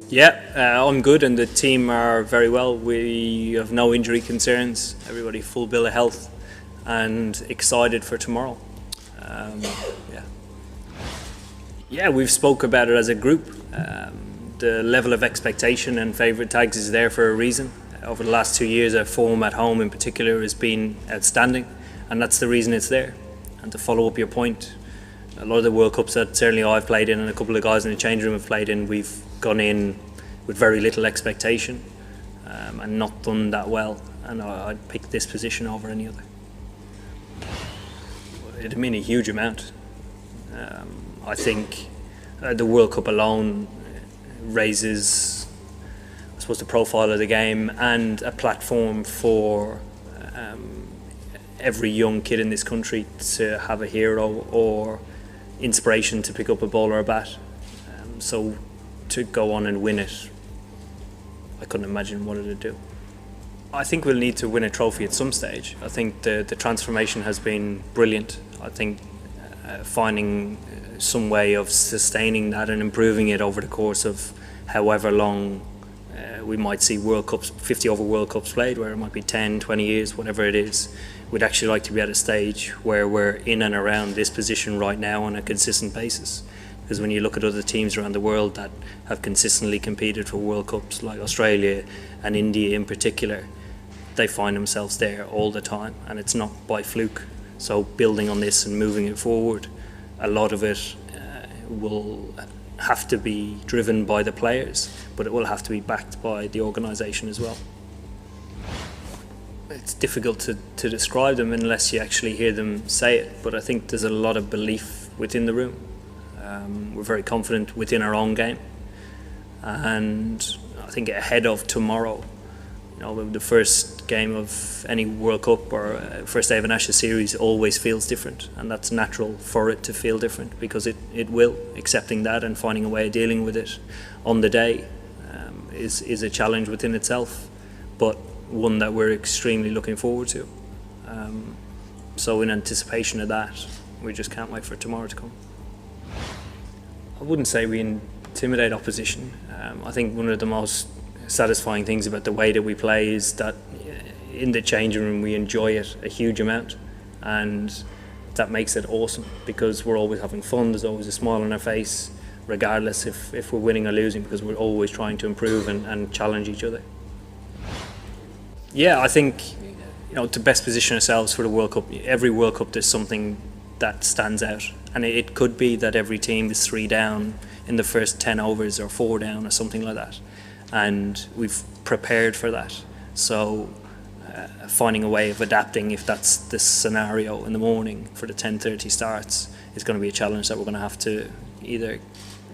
Yeah, I'm good and the team are very well. We have no injury concerns. Everybody full bill of health and excited for tomorrow. Um, yeah. Yeah, we've spoke about it as a group. The level of expectation and favourite tags is there for a reason. Over the last 2 years, our form at home in particular has been outstanding, and that's the reason it's there. And to follow up your point, a lot of the World Cups that certainly I've played in and a couple of guys in the change room have played in, we've gone in with very little expectation and not done that well. And I'd pick this position over any other. It'd mean a huge amount. I think the World Cup alone raises, I suppose, the profile of the game and a platform for every young kid in this country to have a hero or inspiration to pick up a ball or a bat. So to go on and win it, I couldn't imagine what it'd do. I think we'll need to win a trophy at some stage. I think the transformation has been brilliant. I think finding some way of sustaining that and improving it over the course of however long we might see World Cups, 50 over World Cups played, where it might be 10, 20 years, whatever it is. We'd actually like to be at a stage where we're in and around this position right now on a consistent basis. Because when you look at other teams around the world that have consistently competed for World Cups, like Australia and India in particular, they find themselves there all the time, and it's not by fluke. So building on this and moving it forward, a lot of it will have to be driven by the players, but it will have to be backed by the organisation as well. It's difficult to describe them unless you actually hear them say it, but I think there's a lot of belief within the room. We're very confident within our own game, and I think ahead of tomorrow, the first game of any World Cup or first day of an Ashes series always feels different, and that's natural for it to feel different because it will. Accepting that and finding a way of dealing with it on the day is a challenge within itself, but one that we're extremely looking forward to. So in anticipation of that, we just can't wait for tomorrow to come. I wouldn't say we intimidate opposition. I think one of the most satisfying things about the way that we play is that in the changing room we enjoy it a huge amount, and that makes it awesome because we're always having fun. There's always a smile on our face, regardless if we're winning or losing, because we're always trying to improve and challenge each other. Yeah, I think to best position ourselves for the World Cup, every World Cup there's something that stands out, and it could be that every team is 3 down in the first 10 overs or 4 down or something like that, and we've prepared for that. So finding a way of adapting if that's the scenario in the morning for the 10:30 starts is going to be a challenge that we're going to have to either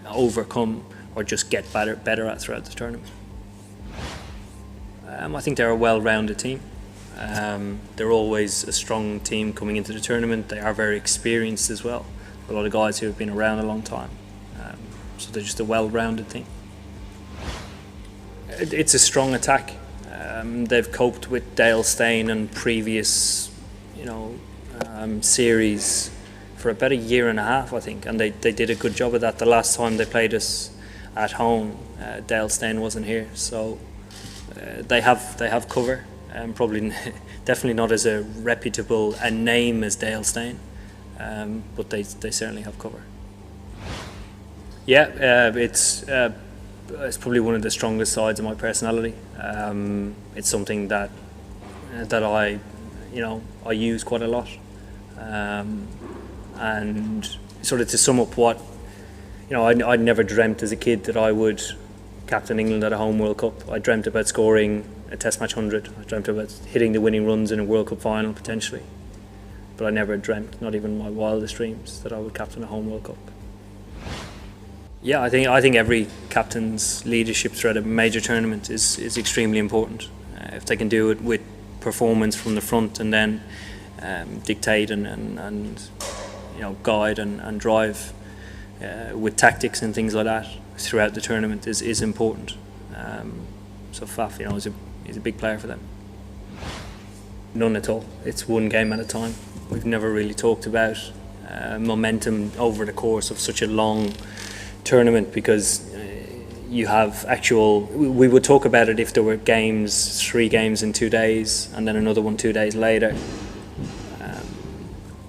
overcome or just get better at throughout the tournament. I think they're a well-rounded team. They're always a strong team coming into the tournament. They are very experienced as well. A lot of guys who have been around a long time. So they're just a well-rounded team. It's a strong attack. They've coped with Dale Steyn and previous, series for about a year and a half, I think, and they did a good job of that. The last time they played us at home, Dale Steyn wasn't here, so they have cover. Probably definitely not as a reputable a name as Dale Steyn, but they certainly have cover. Yeah, it's probably one of the strongest sides of my personality. It's something that I use quite a lot, and sort of to sum up what I'd never dreamt as a kid that I would captain England at a home World Cup. I dreamt about scoring a Test match 100. I dreamt about hitting the winning runs in a World Cup final potentially, but I never dreamt, not even my wildest dreams, that I would captain a home World Cup. Yeah, I think every captain's leadership throughout a major tournament is extremely important. If they can do it with performance from the front and then dictate and guide and drive with tactics and things like that throughout the tournament is important. So Faf, is a big player for them. None at all. It's one game at a time. We've never really talked about momentum over the course of such a long tournament because you have actual, we would talk about it if there were games, 3 games in 2 days and then another one 2 days later.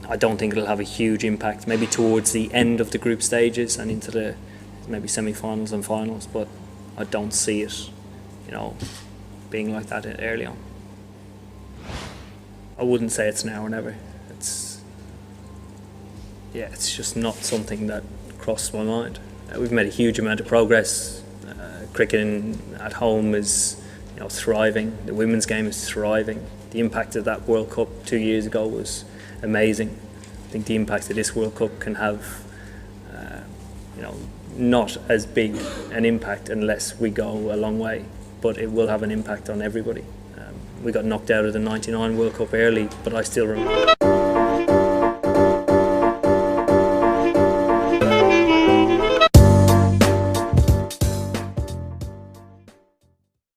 I don't think it'll have a huge impact, maybe towards the end of the group stages and into the maybe semi-finals and finals, but I don't see it, being like that early on. I wouldn't say it's now or never. It's just not something that crossed my mind. We've made a huge amount of progress. Cricketing at home is thriving. The women's game is thriving. The impact of that World Cup 2 years ago was amazing. I think the impact of this World Cup can have not as big an impact unless we go a long way, but it will have an impact on everybody. We got knocked out of the '99 World Cup early, but I still remember